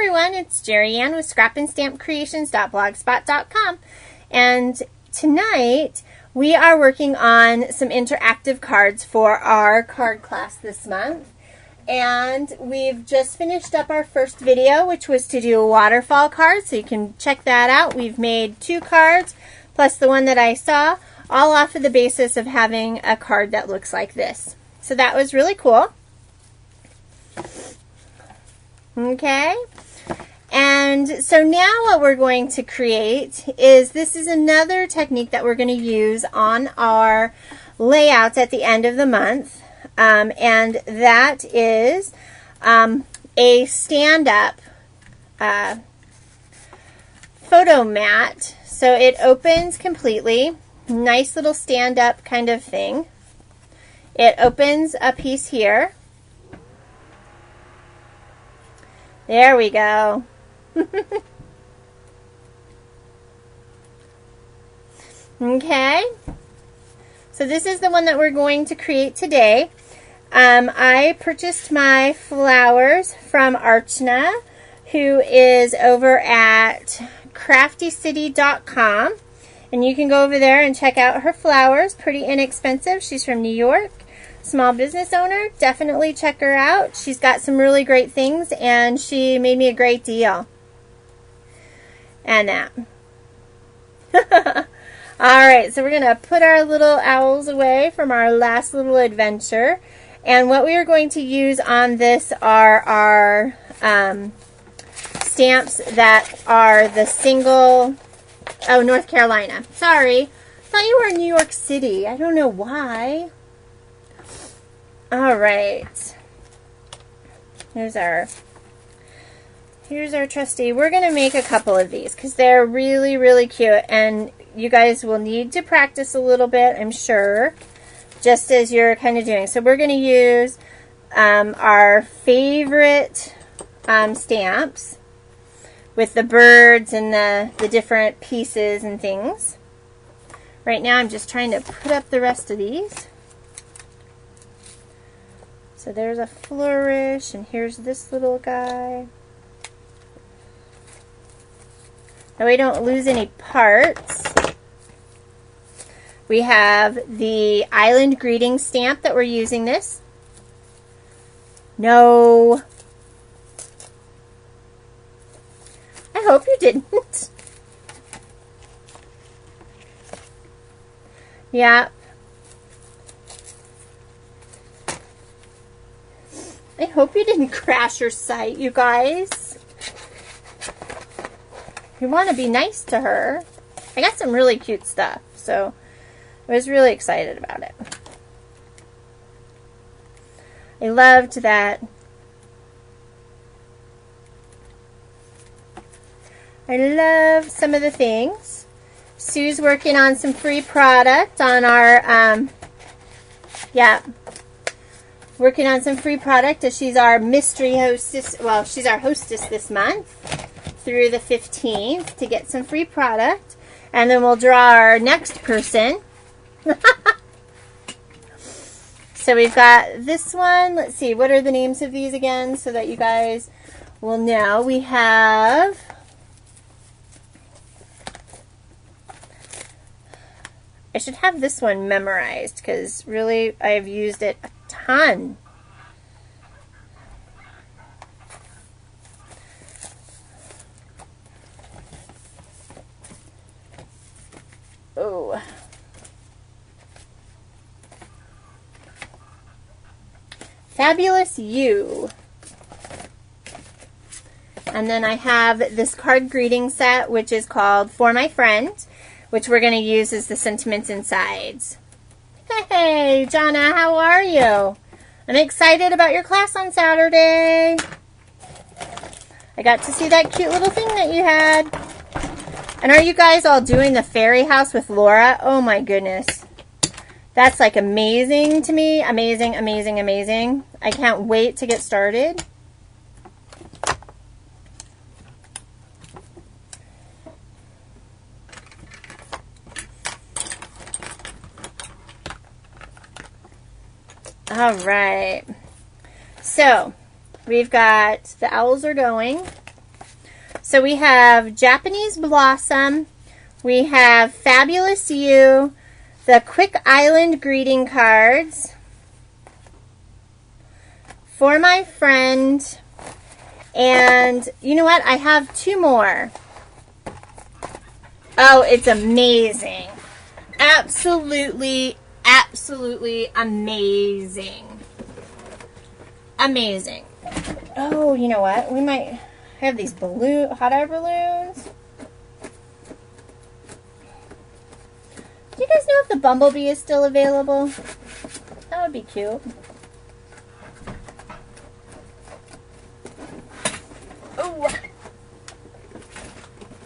everyone, it's Jerry Ann with scrapandstampcreations.blogspot.com, and tonight we are working on some interactive cards for our card class this month. And we've just finished up our first video, which was to do a waterfall card, so you can check that out. We've made 2 cards plus the one that I saw, all off of the basis of having a card that looks like this. So that was really cool. Okay, and so now what we're going to create is, this is another technique that we're going to use on our layouts at the end of the month, and that is a stand-up photo mat. So it opens completely, nice little stand-up kind of thing. It opens a piece here. There we go. Okay. So this is the one that we're going to create today. I purchased my flowers from Archana, who is over at craftycity.com. And you can go over there and check out her flowers. Pretty inexpensive. She's from New York. Small business owner. Definitely check her out. She's got some really great things, and she made me a great deal. And that. Alright, so we're going to put our little owls away from our last little adventure. And what we are going to use on this are our stamps that are the single... Oh, North Carolina. Sorry. I thought you were in New York City. I don't know why. All right. Here's our trusty. We're going to make a couple of these because they're really, really cute. And you guys will need to practice a little bit, I'm sure, just as you're kind of doing. So we're going to use our favorite stamps with the birds and the different pieces and things. Right now I'm just trying to put up the rest of these. So there's a flourish, and here's this little guy. Now we don't lose any parts. We have the island greeting stamp that we're using this. No. I hope you didn't. Yeah. I hope you didn't crash your site, you guys. You want to be nice to her. I got some really cute stuff, so I was really excited about it. I loved that. I love some of the things. Sue's working on some free product on our, working on some free product as she's our mystery hostess. Well, she's our hostess this month through the 15th to get some free product. And then we'll draw our next person. So we've got this one. Let's see, what are the names of these again so that you guys will know? We have... I should have this one memorized because really I've used it a ton. Oh. Fabulous You. And then I have this card greeting set, which is called For My Friend, which we're going to use as the sentiments insides. Hey, Jonna, how are you? I'm excited about your class on Saturday. I got to see that cute little thing that you had. And are you guys all doing the fairy house with Laura? Oh my goodness. That's like amazing to me. Amazing, amazing, amazing. I can't wait to get started. All right. So we've got the owls are going. So we have Japanese Blossom, we have Fabulous You, the Quick Island greeting cards, For My Friend, and you know what? I have 2 more. Oh, it's amazing. Absolutely, absolutely amazing. Amazing. Oh, you know what? We might have these hot air balloons. Do you guys know if the bumblebee is still available? That would be cute. Oh.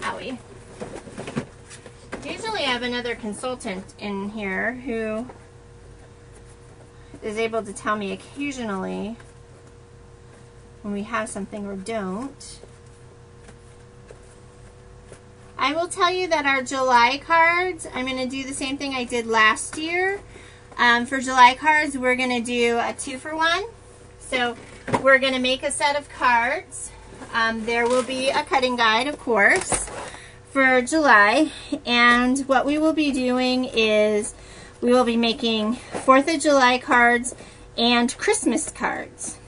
Owie. Usually I have another consultant in here who is able to tell me occasionally when we have something or don't. I will tell you that our July cards, I'm going to do the same thing I did last year. For July cards, we're going to do a 2-for-1. So we're going to make a set of cards. There will be a cutting guide, of course, for July. And what we will be doing is we will be making 4th of July cards and Christmas cards.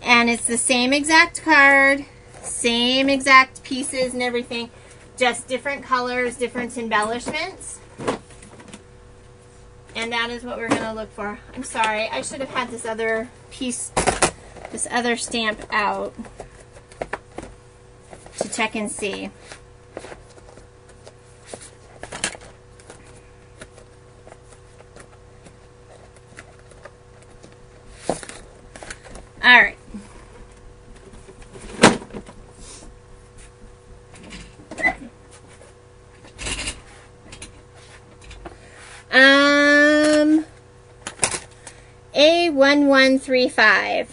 And it's the same exact card, same exact pieces and everything, just different colors, different embellishments. And that is what we're going to look for. I'm sorry, I should have had this other piece, this other stamp out to check and see. All right. A1135.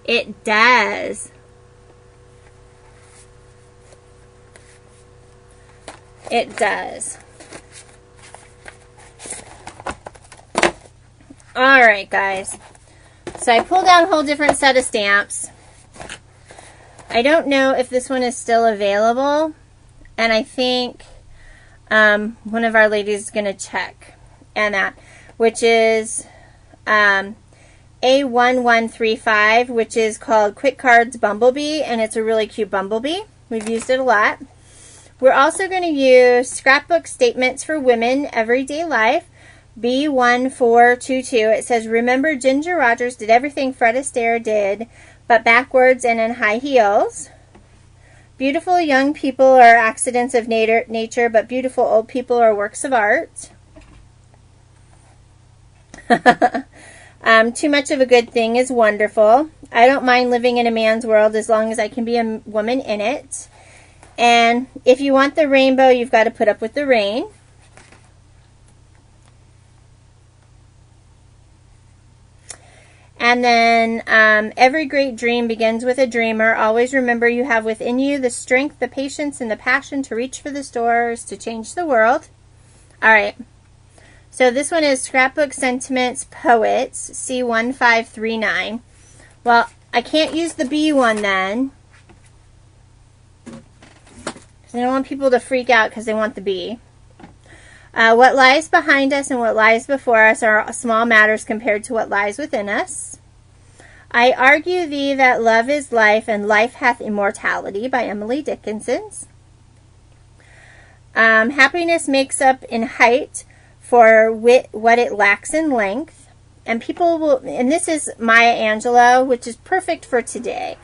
It does. It does. All right, guys. So I pulled out a whole different set of stamps. I don't know if this one is still available, and I think one of our ladies is going to check, and that, which is A1135, which is called Quick Cards Bumblebee, and it's a really cute bumblebee. We've used it a lot. We're also going to use Scrapbook Statements for Women Everyday Life, B1422. It says, remember Ginger Rogers did everything Fred Astaire did, but backwards and in high heels. Beautiful young people are accidents of nature, but beautiful old people are works of art. Too much of a good thing is wonderful. I don't mind living in a man's world as long as I can be a woman in it. And if you want the rainbow, you've got to put up with the rain. And then every great dream begins with a dreamer. Always remember you have within you the strength, the patience, and the passion to reach for the stars to change the world. All right. So this one is Scrapbook Sentiments Poets, C1539. Well, I can't use the B one then, because I don't want people to freak out because they want the B. What lies behind us and what lies before us are small matters compared to what lies within us. I argue thee that love is life, and life hath immortality, by Emily Dickinson. Happiness makes up in height for what it lacks in length. And people will, and this is Maya Angelou, which is perfect for today.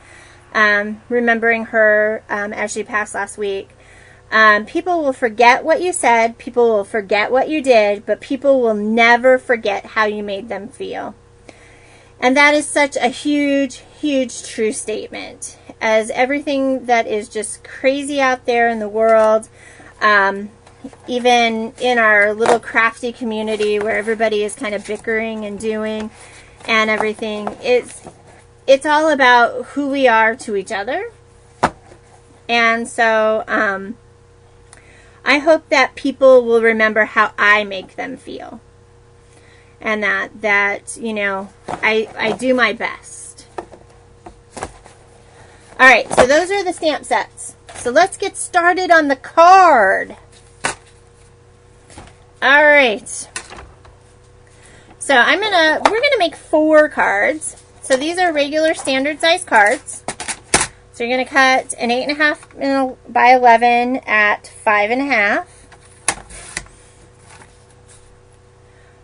Remembering her as she passed last week. People will forget what you said, people will forget what you did, but people will never forget how you made them feel. And that is such a huge, huge true statement. As everything that is just crazy out there in the world, even in our little crafty community where everybody is kind of bickering and doing and everything, it's all about who we are to each other. And so, I hope that people will remember how I make them feel. and that you know, I do my best. All right, so those are the stamp sets. So let's get started on the card. All right. So we're gonna make 4 cards. So these are regular standard size cards. So you're gonna cut an 8.5 by 11 at 5.5.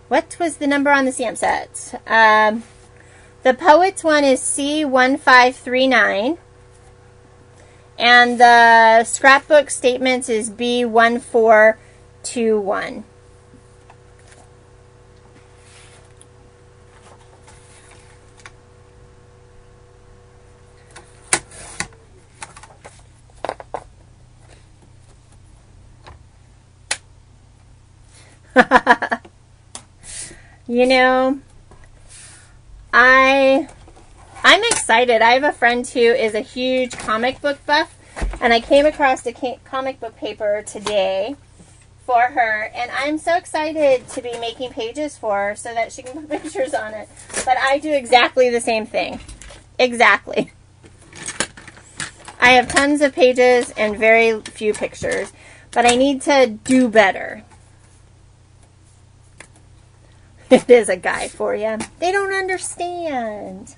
What was the number on the stamp set? The Poets one is C1539. And the Scrapbook Statements is B1421. You know, I'm excited. I have a friend who is a huge comic book buff, and I came across a comic book paper today for her, and I'm so excited to be making pages for her so that she can put pictures on it. But I do exactly the same thing. Exactly. I have tons of pages and very few pictures, but I need to do better. It is a guy for you. They don't understand.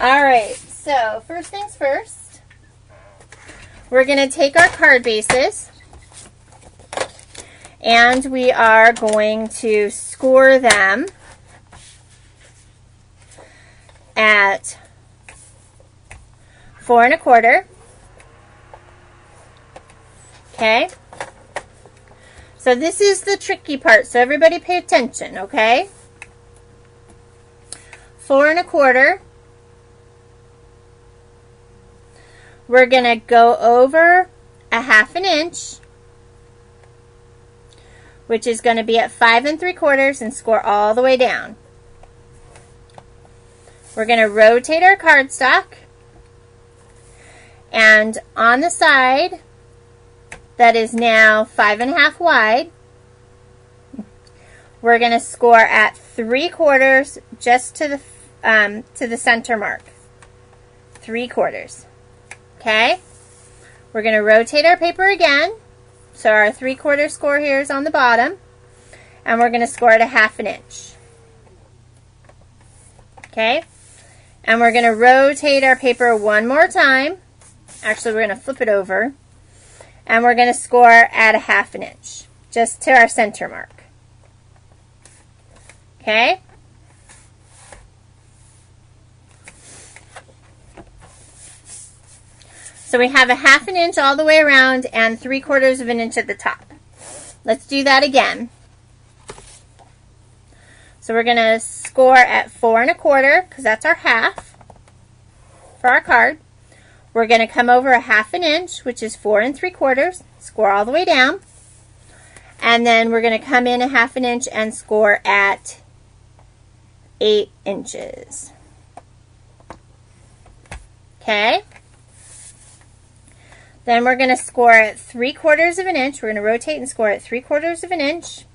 All right, so first things first, we're going to take our card bases and we are going to score them at 4 1/4. Okay. So this is the tricky part, so everybody pay attention, okay? 4 1/4. We're going to go over a 1/2 inch, which is going to be at 5 3/4, and score all the way down. We're going to rotate our cardstock, and on the side that is now 5 1/2 wide, we're going to score at 3/4 just to the center mark. 3/4. Okay? We're going to rotate our paper again. So our 3/4 score here is on the bottom, and we're going to score at a 1/2 inch. Okay? And we're going to rotate our paper one more time. Actually, we're going to flip it over. And we're going to score at a 1/2 inch, just to our center mark. Okay? So we have a 1/2 inch all the way around and 3/4 of an inch at the top. Let's do that again. So we're going to score at 4 1/4, because that's our half for our card. We're going to come over a 1/2 inch, which is 4 3/4, score all the way down. And then we're going to come in a 1/2 inch and score at 8 inches. Okay? Then we're going to score at 3/4 of an inch. We're going to rotate and score at 3/4 of an inch.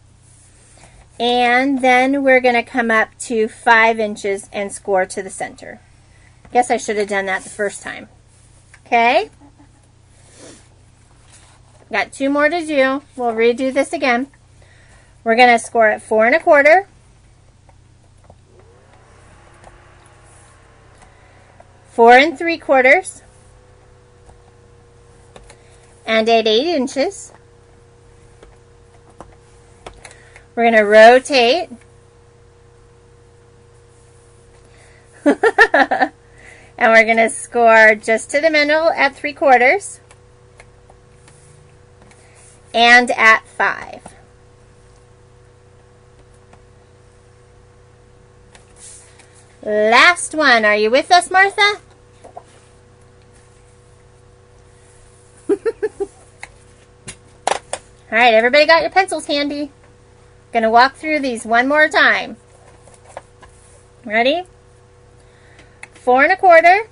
And then we're going to come up to 5 inches and score to the center. Guess I should have done that the first time. Okay? Got 2 more to do. We'll redo this again. We're going to score at 4 1/4. 4 3/4. And at 8 inches. We're going to rotate. And we're going to score just to the middle at 3/4. And at 5. Last one. Are you with us, Martha? All right, everybody got your pencils handy? Going to walk through these one more time. Ready? 4 1/4.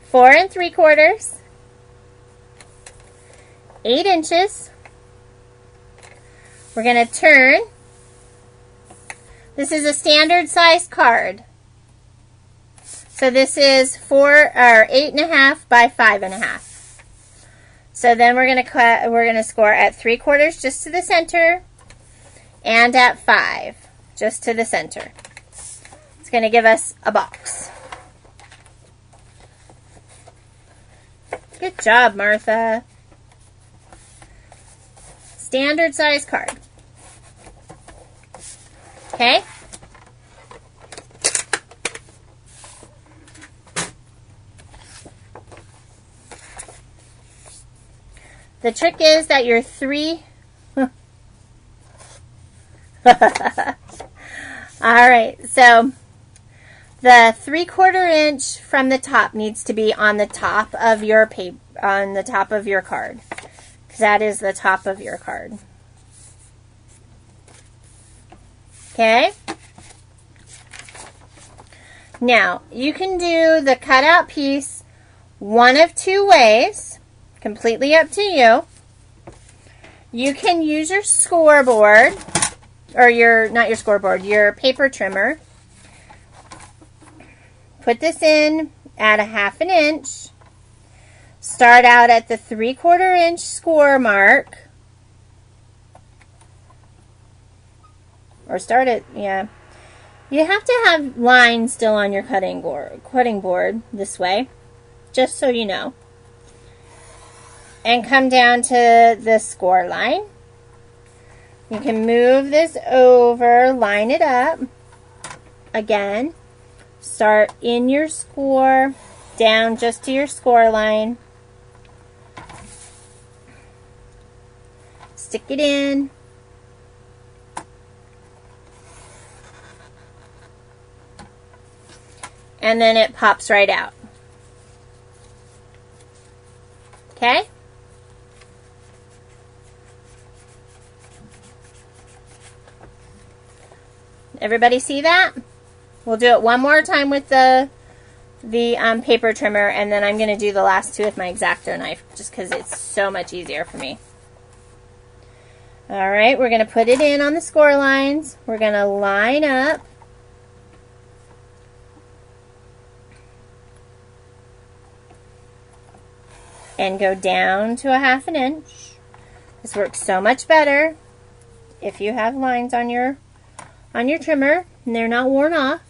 4 3/4. 8 inches. We're going to turn. This is a standard size card. So this is 8.5 by 5.5. So then we're going to score at 3/4 just to the center and at 5 just to the center. It's going to give us a box. Good job, Martha. Standard size card. Okay? The trick is that your Alright, so the 3/4 inch from the top needs to be on the top of your card. Because that is the top of your card. Okay? Now, you can do the cutout piece one of two ways. Completely up to you. You can use your scoreboard, or not your scoreboard, your paper trimmer. Put this in at a 1/2 inch. Start out at the 3/4 inch score mark. Or start it, yeah. You have to have lines still on your cutting board this way, just so you know. And come down to the score line. You can move this over, line it up. Again, start in your score, down just to your score line. Stick it in. And then it pops right out. Okay? Everybody see that? We'll do it one more time with the paper trimmer, and then I'm going to do the last two with my X-Acto knife, just because it's so much easier for me. Alright, we're going to put it in on the score lines. We're going to line up. And go down to a 1/2 inch. This works so much better if you have lines on your trimmer and they're not worn off.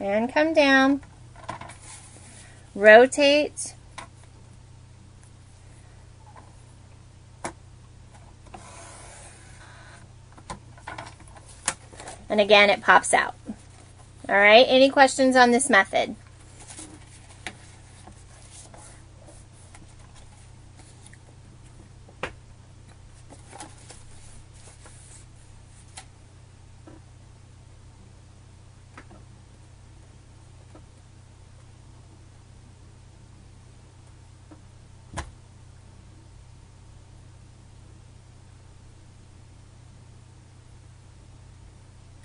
And come down. Rotate. And again, it pops out. All right, any questions on this method?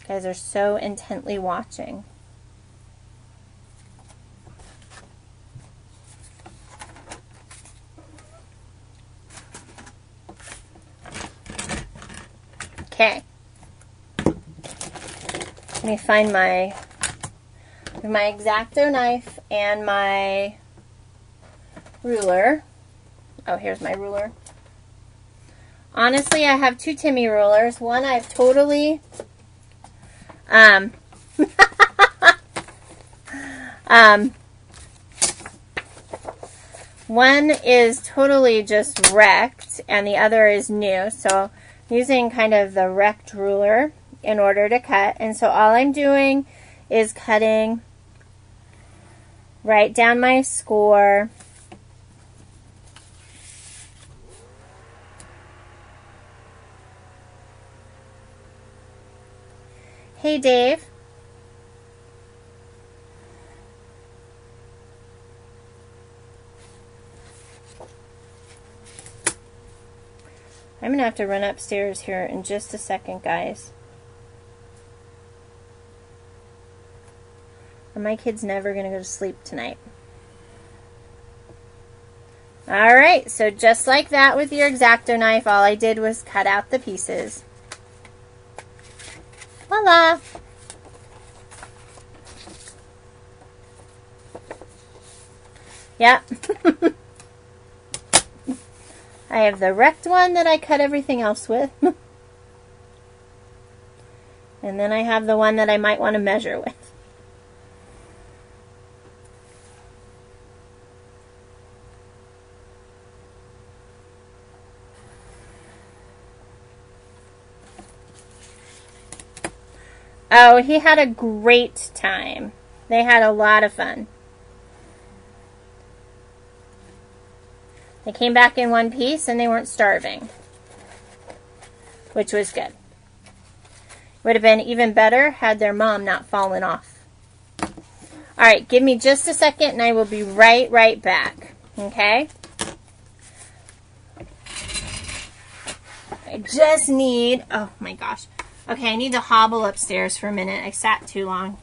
You guys are so intently watching. Okay. Let me find my X-Acto knife and my ruler. Oh, here's my ruler. Honestly, I have two Timmy rulers. One I've totally one is totally just wrecked and the other is new, so I'm using kind of the wrecked ruler in order to cut. And so all I'm doing is cutting right down my score. Hey, Dave. I'm going to have to run upstairs here in just a second, guys. Or my kid's never going to go to sleep tonight. All right, so just like that with your X-Acto knife, all I did was cut out the pieces. Voila! Yep. I have the wrecked one that I cut everything else with. And then I have the one that I might want to measure with. Oh, he had a great time. They had a lot of fun. They came back in one piece and they weren't starving, which was good. Would have been even better had their mom not fallen off. All right, give me just a second and I will be right back. Okay? I just need, oh my gosh. Okay, I need to hobble upstairs for a minute. I sat too long.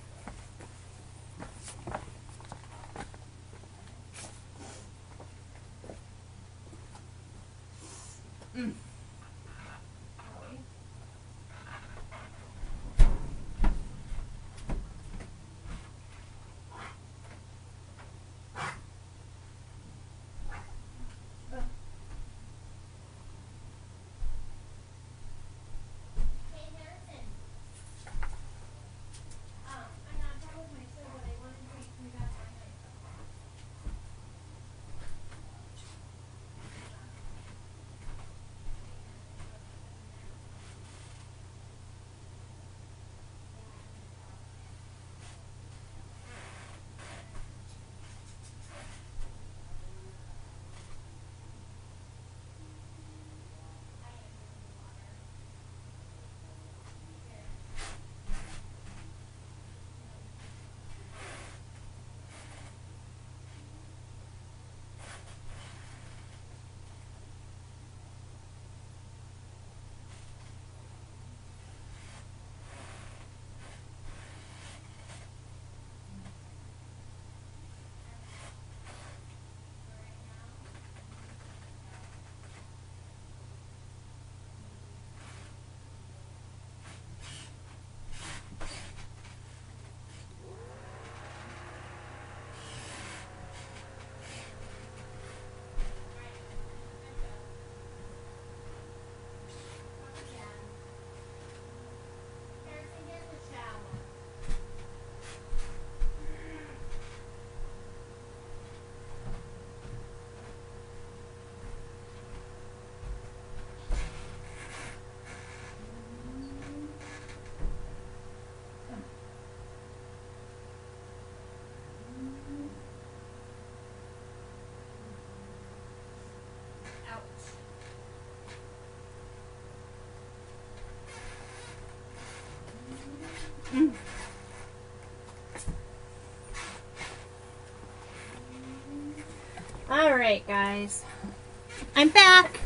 All right, guys. I'm back.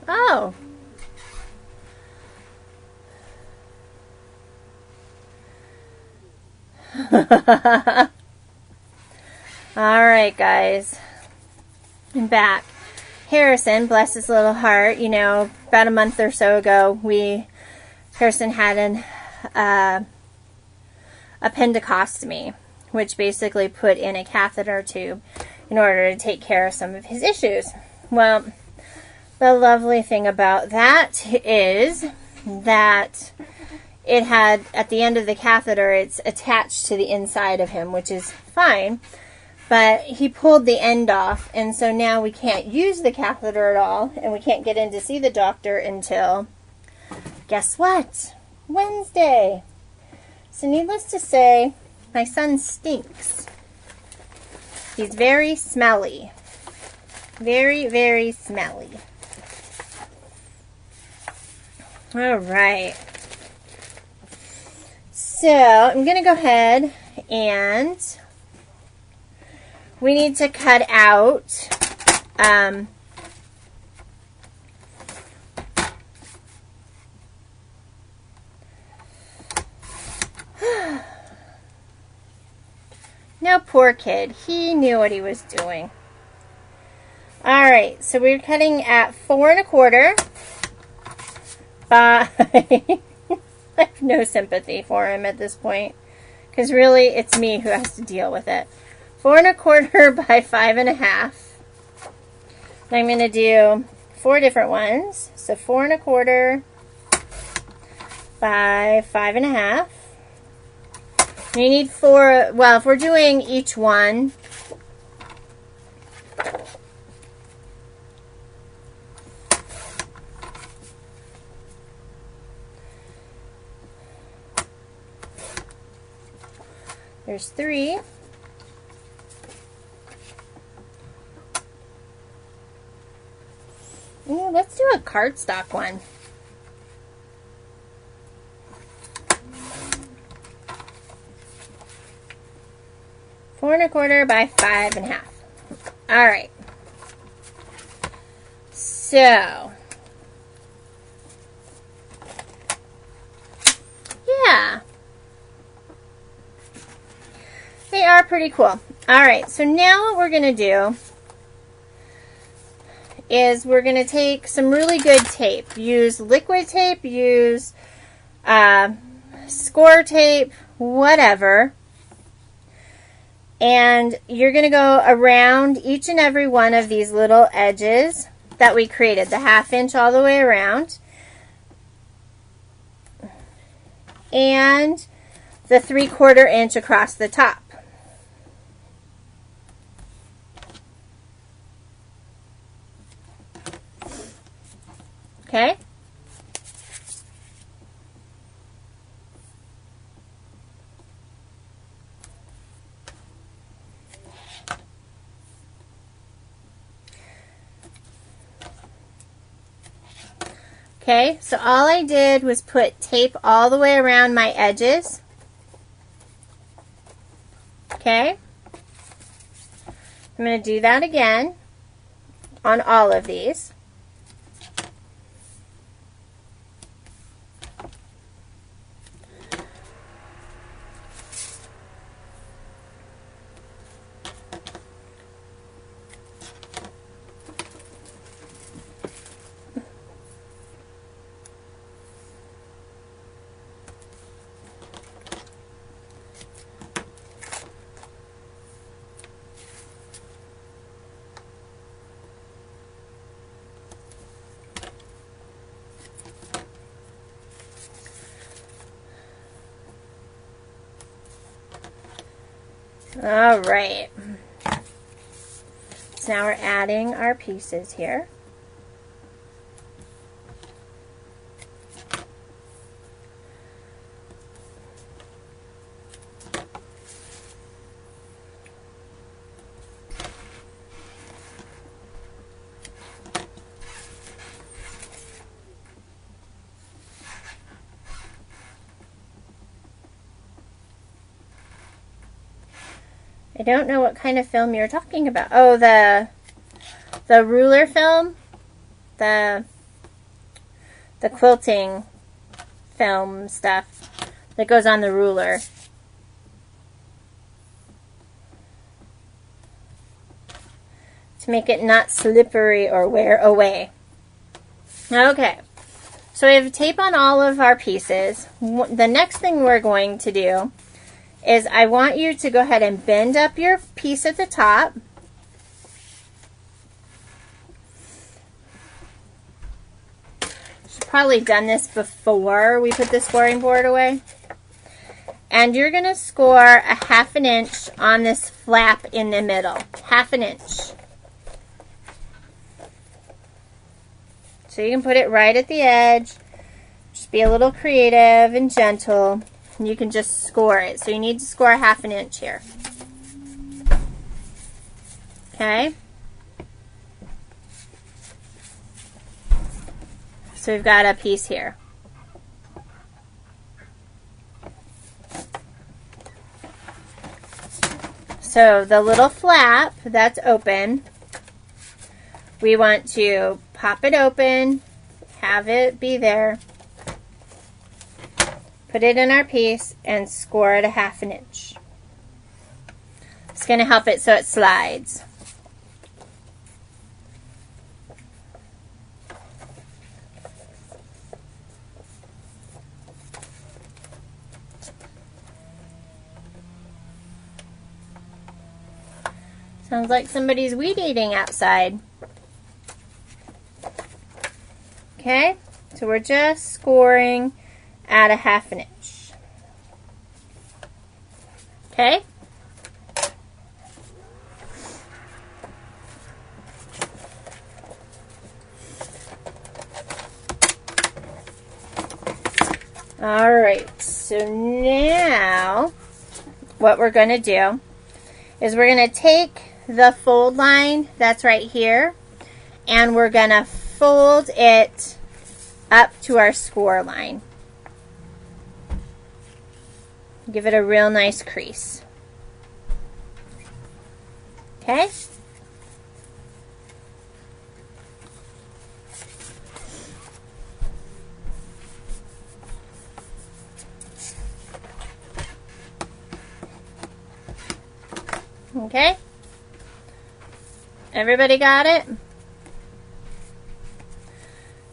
Oh. All right, guys. I'm back. Harrison, bless his little heart, you know, about a month or so ago, Harrison had an appendicostomy, which basically put in a catheter tube in order to take care of some of his issues. Well, the lovely thing about that is that it had, at the end of the catheter, it's attached to the inside of him, which is fine. But he pulled the end off, and so now we can't use the catheter at all, and we can't get in to see the doctor until, guess what? Wednesday. So needless to say, my son stinks. He's very smelly. Very, very smelly. All right. So I'm going to go ahead and we need to cut out No, poor kid. He knew what he was doing. Alright, so we're cutting at 4 1/4 by... I have no sympathy for him at this point. Because really, it's me who has to deal with it. 4 1/4 by 5 1/2. I'm going to do 4 different ones. So 4 1/4 by 5 1/2. You need 4, well, if we're doing each one, there's 3. Ooh, let's do a cardstock one. Four 1/4 by 5 1/2. All right. So, yeah. They are pretty cool. All right, so now what we're going to do is we're going to take some really good tape. Use liquid tape, use score tape, whatever. And you're going to go around each and every one of these little edges that we created, the 1/2 inch all the way around. And the 3/4 inch across the top. Okay? Okay, so all I did was put tape all the way around my edges. Okay? I'm going to do that again on all of these. All right. So now we're adding our pieces here. I don't know what kind of film you're talking about. Oh, the ruler film, the quilting film stuff that goes on the ruler. To make it not slippery or wear away. Okay, so we have tape on all of our pieces. The next thing we're going to do is I want you to go ahead and bend up your piece at the top. Should probably done this before we put the scoring board away. And you're going to score a 1/2 inch on this flap in the middle. 1/2 inch. So you can put it right at the edge. Just be a little creative and gentle. And you can just score it. So you need to score a 1/2 inch here. Okay? So we've got a piece here. So the little flap that's open, we want to pop it open, have it be there, put it in our piece, and score it 1/2 inch. It's going to help it so it slides. Sounds like somebody's weed eating outside. Okay, so we're just scoring at 1/2 inch. Okay? Alright, so now what we're going to do is we're going to take the fold line that's right here, and we're going to fold it up to our score line. Give it a real nice crease. Okay? Okay? Everybody got it?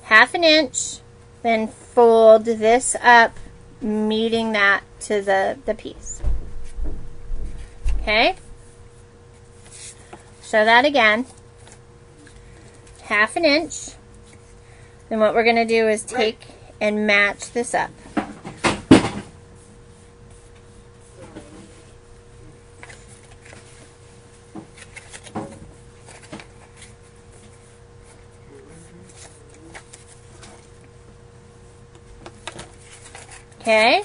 1/2 inch, then fold this up, meeting that to the piece. Okay? Show that again. 1/2 inch. Then what we're going to do is take and match this up. Okay.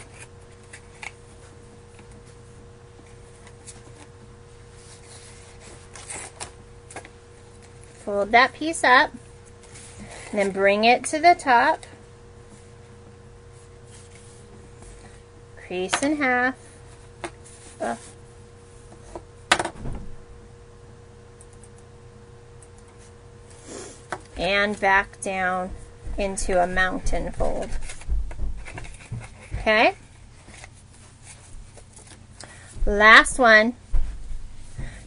Fold that piece up, and then bring it to the top. Crease in half. Ugh. And back down into a mountain fold. Okay. Last one.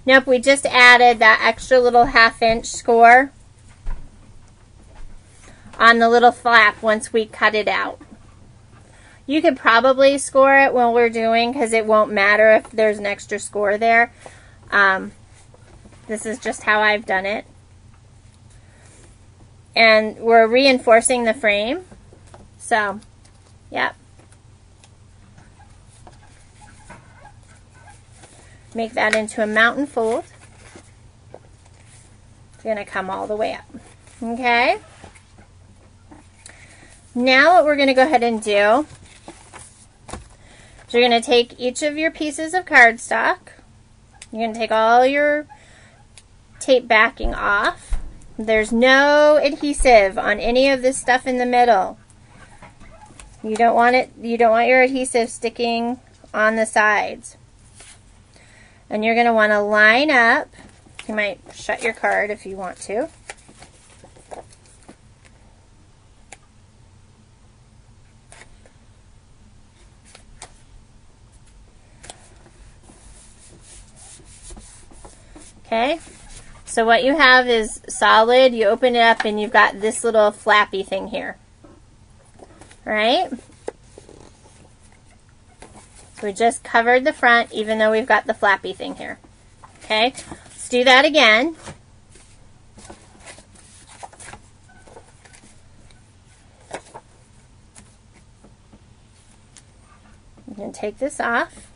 Nope, we just added that extra little 1/2 inch score on the little flap once we cut it out. You could probably score it when we're doing, because it won't matter if there's an extra score there. This is just how I've done it. And we're reinforcing the frame. So, yep. Make that into a mountain fold. It's going to come all the way up. Okay? Now what we're going to go ahead and do is you're going to take each of your pieces of cardstock. You're going to take all your tape backing off. There's no adhesive on any of this stuff in the middle. You don't want it, you don't want your adhesive sticking on the sides. And you're going to want to line up. You might shut your card if you want to. Okay, so what you have is solid. You open it up and you've got this little flappy thing here. Right? So we just covered the front even though we've got the flappy thing here. Okay, let's do that again. I'm going to take this off.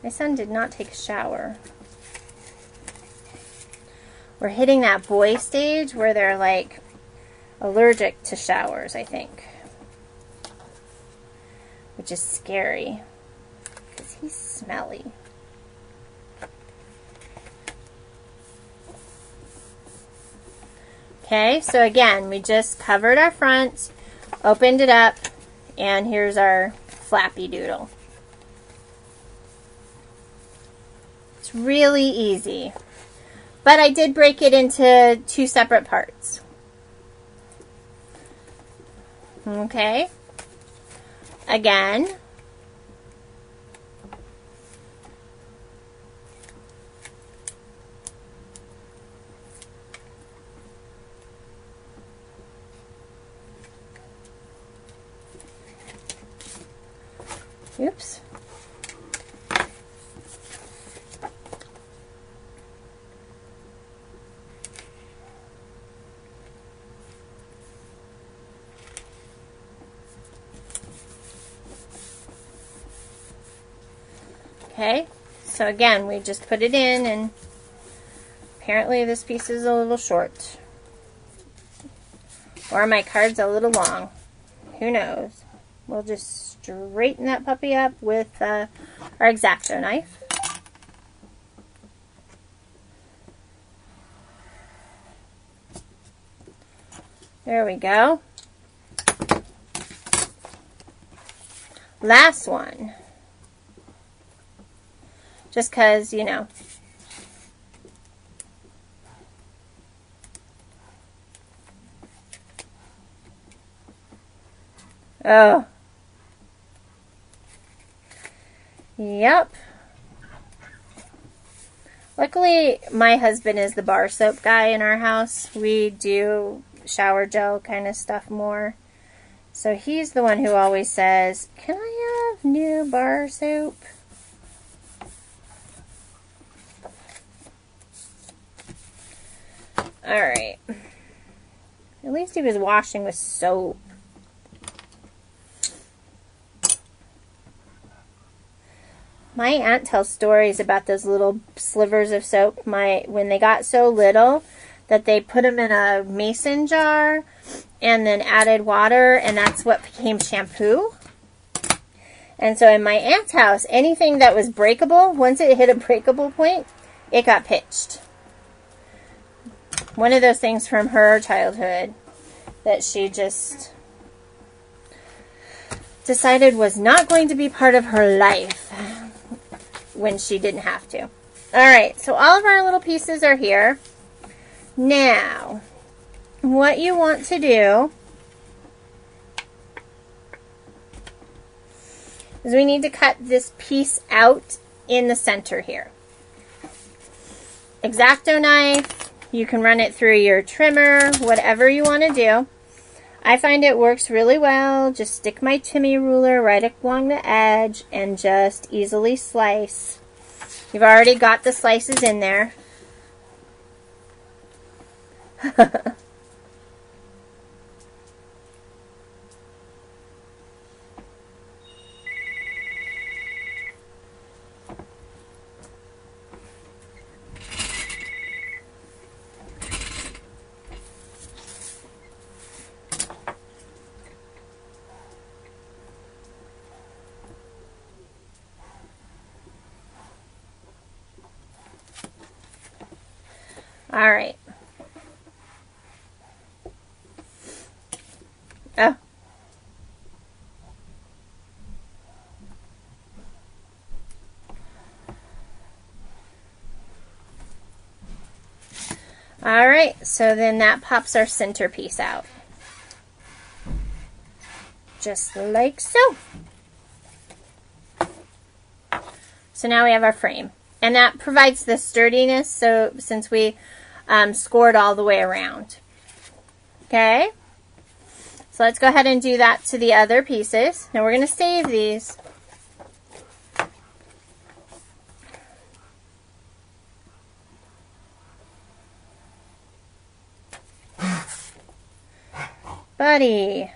My son did not take a shower. We're hitting that boy stage where they're like allergic to showers, I think. Which is scary because he's smelly. Okay, so again, we just covered our front, opened it up, and here's our flappy doodle. It's really easy. But I did break it into 2 separate parts. Okay. Again. Oops. Okay, so again, we just put it in, and apparently this piece is a little short. Or my card's a little long. Who knows? We'll just straighten that puppy up with our X-Acto knife. There we go. Last one. Just because, you know. Oh. Yep. Luckily, my husband is the bar soap guy in our house. We do shower gel kind of stuff more. So he's the one who always says, "Can I have new bar soap?" Alright. At least he was washing with soap. My aunt tells stories about those little slivers of soap. When they got so little that they put them in a mason jar and then added water, and that's what became shampoo. And so in my aunt's house, anything that was breakable, once it hit a breakable point, it got pitched. One of those things from her childhood that she just decided was not going to be part of her life when she didn't have to. Alright, so all of our little pieces are here. Now, what you want to do is we need to cut this piece out in the center here. X-Acto knife, you can run it through your trimmer, whatever you want to do. I find it works really well. Just stick my Timmy ruler right along the edge and just easily slice. You've already got the slices in there. All right. Oh. All right, so then that pops our centerpiece out. Just like so. So now we have our frame. And that provides the sturdiness, so since we scored all the way around. Okay? So let's go ahead and do that to the other pieces. Now we're going to save these. Buddy.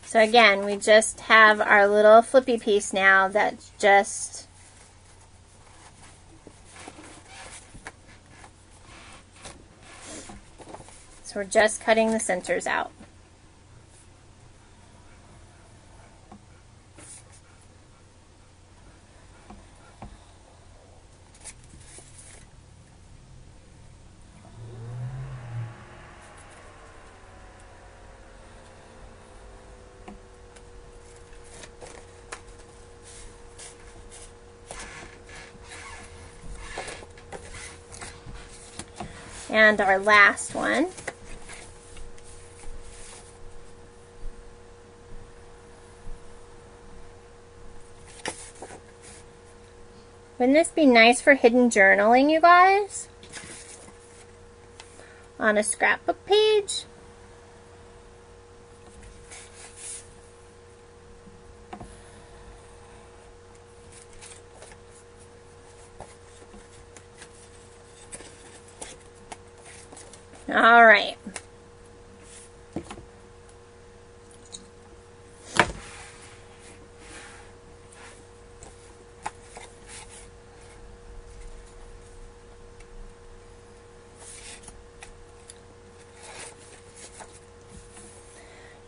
So again, we just have our little flippy piece now that's just so we're just cutting the centers out. And our last one. Wouldn't this be nice for hidden journaling, you guys? On a scrapbook page? All right.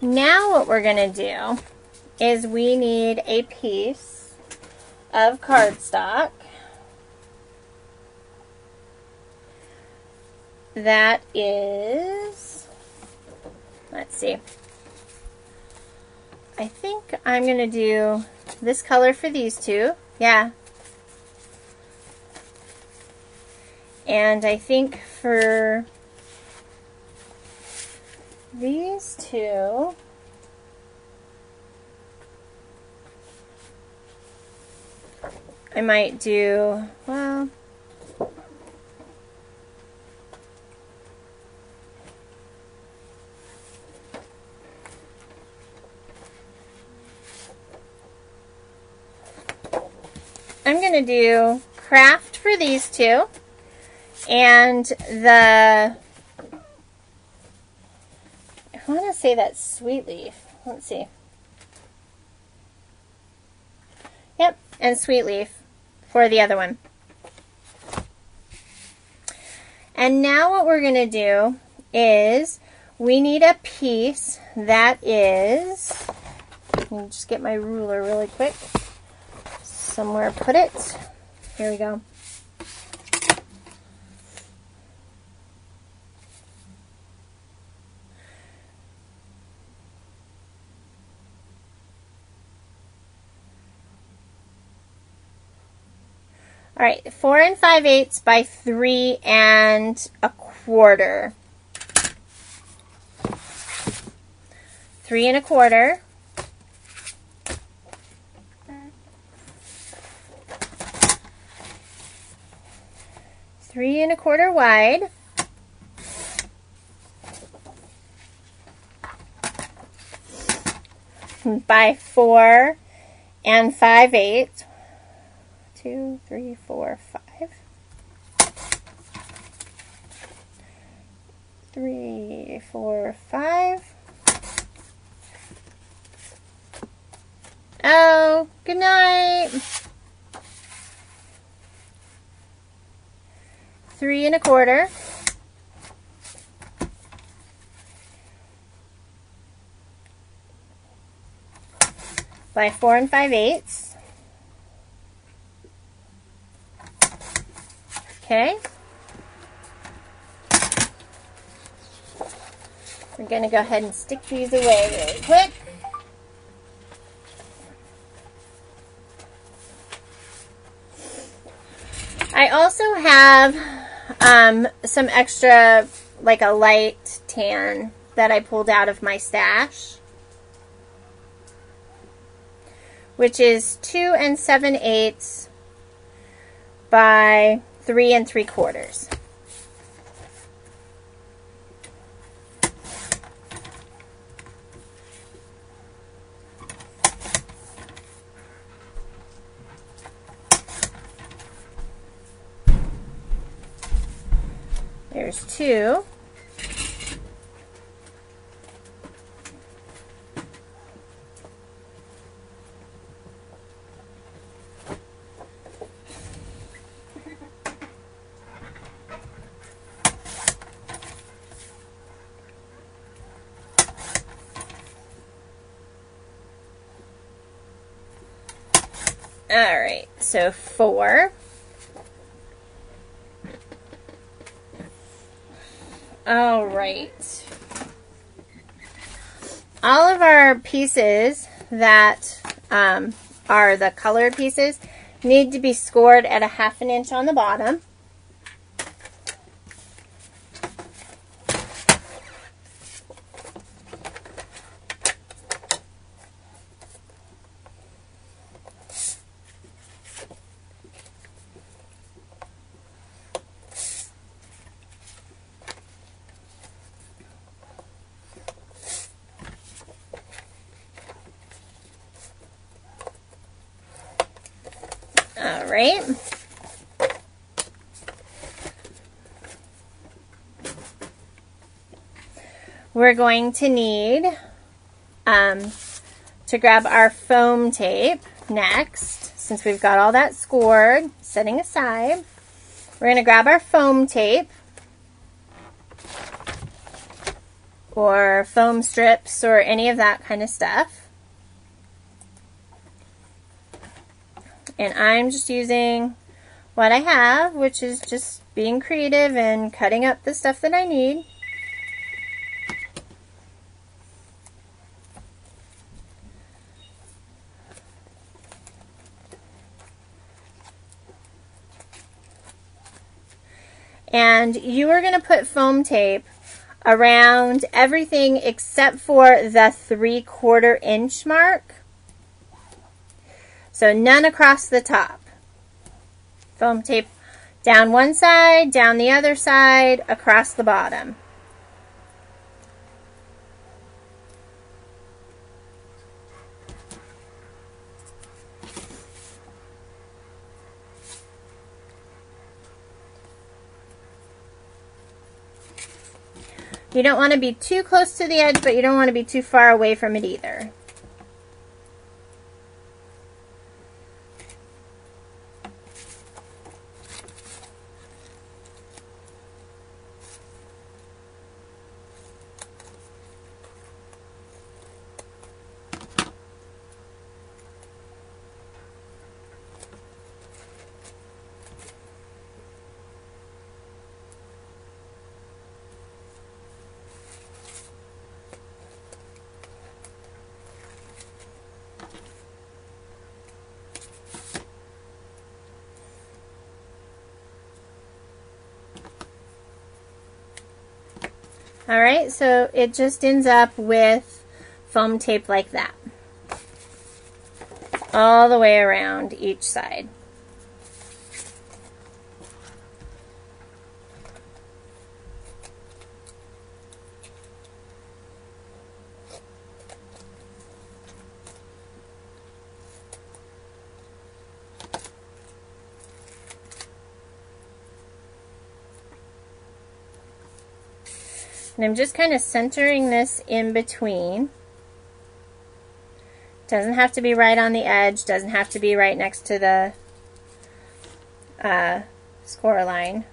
Now what we're going to do is we need a piece of cardstock that is, let's see, I think I'm going to do this color for these two. Yeah. And I think for these two, I might do, well, I'm going to do craft for these two, and the, I want to say that's sweet leaf. Let's see. Yep, and sweet leaf for the other one. And now what we're going to do is we need a piece that is, let me just get my ruler really quick. Somewhere put it. Here we go. All right, 4 5/8 by 3 1/4. 3 1/4. 3 1/4 wide. By 4 5/8. 2, 3, 4, 5. 3, 4, 5. Oh, good night. 3 1/4. By 4 5/8. Okay. We're going to go ahead and stick these away really quick. I also have some extra, like a light tan that I pulled out of my stash, which is 2 7/8 by 3 3/4. There's 2. All right, so 4. All right. All of our pieces that are the colored pieces need to be scored at a 1/2 inch on the bottom. right? We're going to need to grab our foam tape next, since we've got all that scored, setting aside. We're going to grab our foam tape or foam strips or any of that kind of stuff. And I'm just using what I have, which is just being creative and cutting up the stuff that I need. And you are going to put foam tape around everything except for the 3/4 inch mark. So none across the top. Foam tape down one side, down the other side, across the bottom. You don't want to be too close to the edge, but you don't want to be too far away from it either. Alright, so it just ends up with foam tape like that. All the way around each side. And I'm just kind of centering this in between. Doesn't have to be right on the edge, doesn't have to be right next to the score line.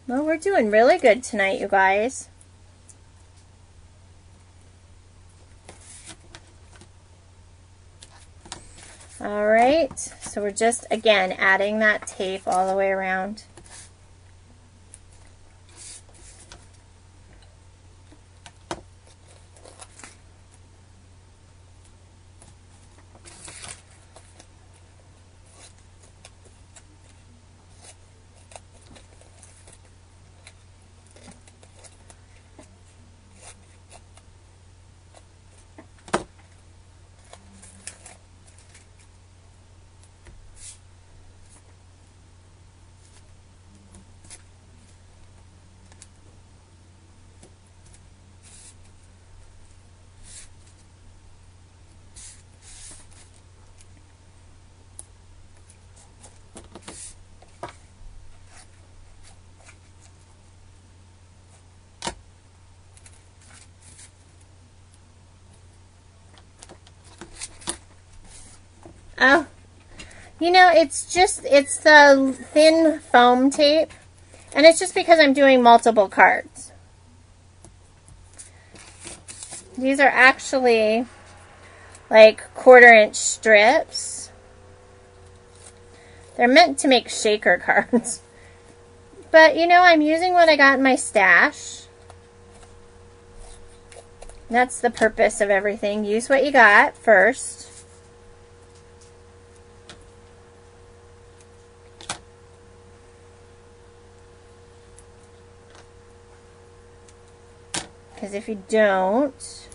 Well, we're doing really good tonight, you guys. All right, so we're just, again, adding that tape all the way around. Oh, you know, it's the thin foam tape, and it's just because I'm doing multiple cards. These are actually like 1/4 inch strips. They're meant to make shaker cards. But, you know, I'm using what I got in my stash. That's the purpose of everything. Use what you got first. because if you don't,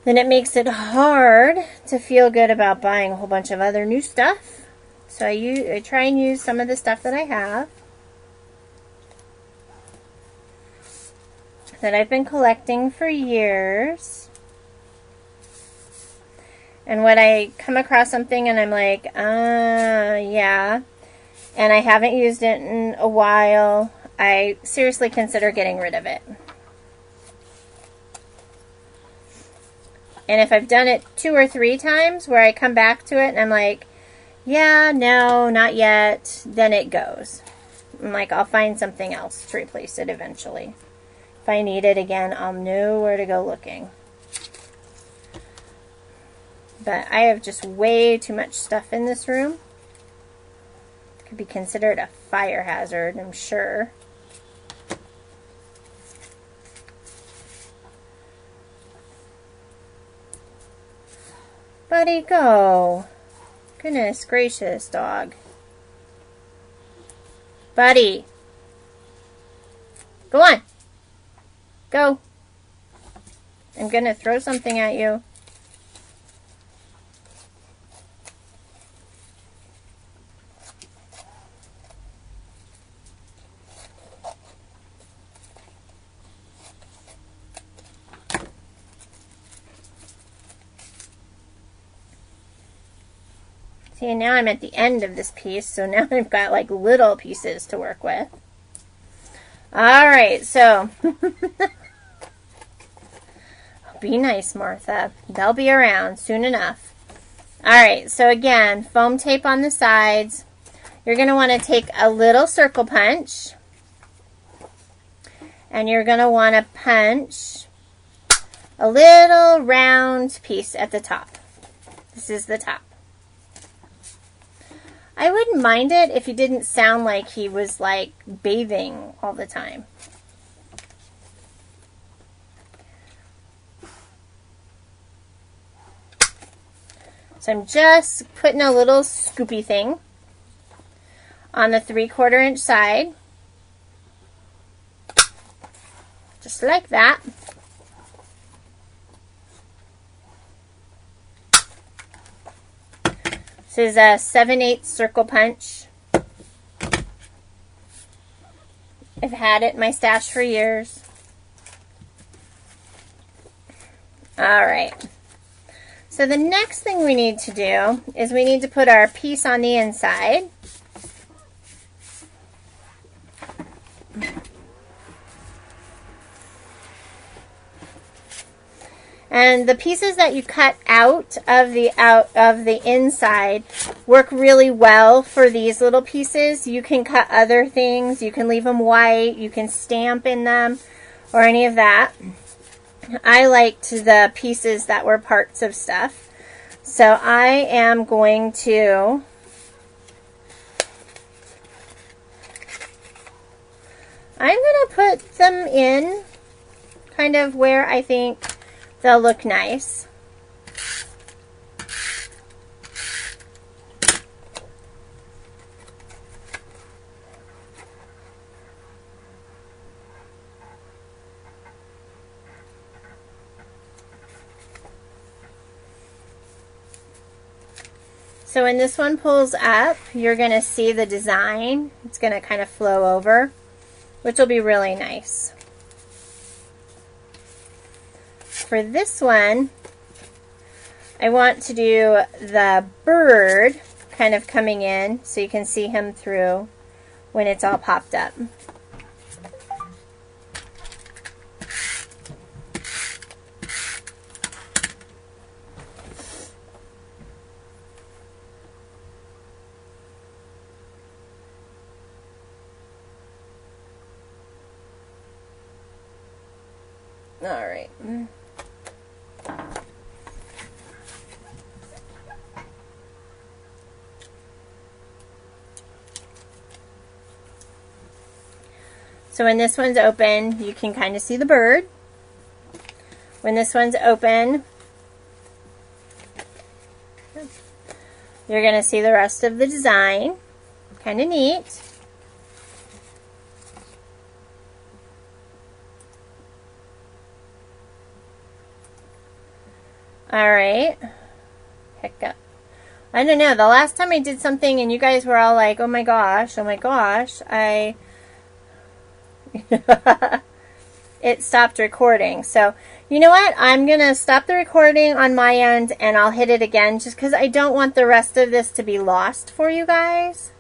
then it makes it hard to feel good about buying a whole bunch of other new stuff. So I try and use some of the stuff that I have, that I've been collecting for years. And when I come across something and I'm like, yeah, and I haven't used it in a while, I seriously consider getting rid of it. And if I've done it 2 or 3 times where I come back to it and I'm like, yeah, no, not yet, then it goes. I'm like, I'll find something else to replace it eventually. If I need it again, I'll know where to go looking. But I have just way too much stuff in this room. It could be considered a fire hazard, I'm sure. Buddy, go. Goodness gracious, dog. Buddy. Go on. Go. I'm gonna throw something at you. See, now I'm at the end of this piece, so now I've got like little pieces to work with. Alright, so be nice, Martha. They'll be around soon enough. Alright, so again, foam tape on the sides. You're going to want to take a little circle punch, and you're going to want to punch a little round piece at the top. This is the top. I wouldn't mind it if he didn't sound like he was like bathing all the time. So I'm just putting a little scoopy thing on the 3/4 inch side. Just like that. This is a 7/8 circle punch. I've had it in my stash for years. Alright. So the next thing we need to do is we need to put our piece on the inside. And the pieces that you cut out of the inside work really well for these little pieces. You can cut other things. You can leave them white. You can stamp in them or any of that. I liked the pieces that were parts of stuff. So I am going to put them in kind of where I think they'll look nice. So when this one pulls up, you're going to see the design. It's going to kind of flow over, which will be really nice. For this one, I want to do the bird kind of coming in so you can see him through when it's all popped up. All right. So when this one's open, you can kind of see the bird. When this one's open, you're going to see the rest of the design. Kind of neat. Alright. Hiccup. I don't know. The last time I did something and you guys were all like, oh my gosh, it stopped recording. So, you know what? I'm going to stop the recording on my end and I'll hit it again just because I don't want the rest of this to be lost for you guys.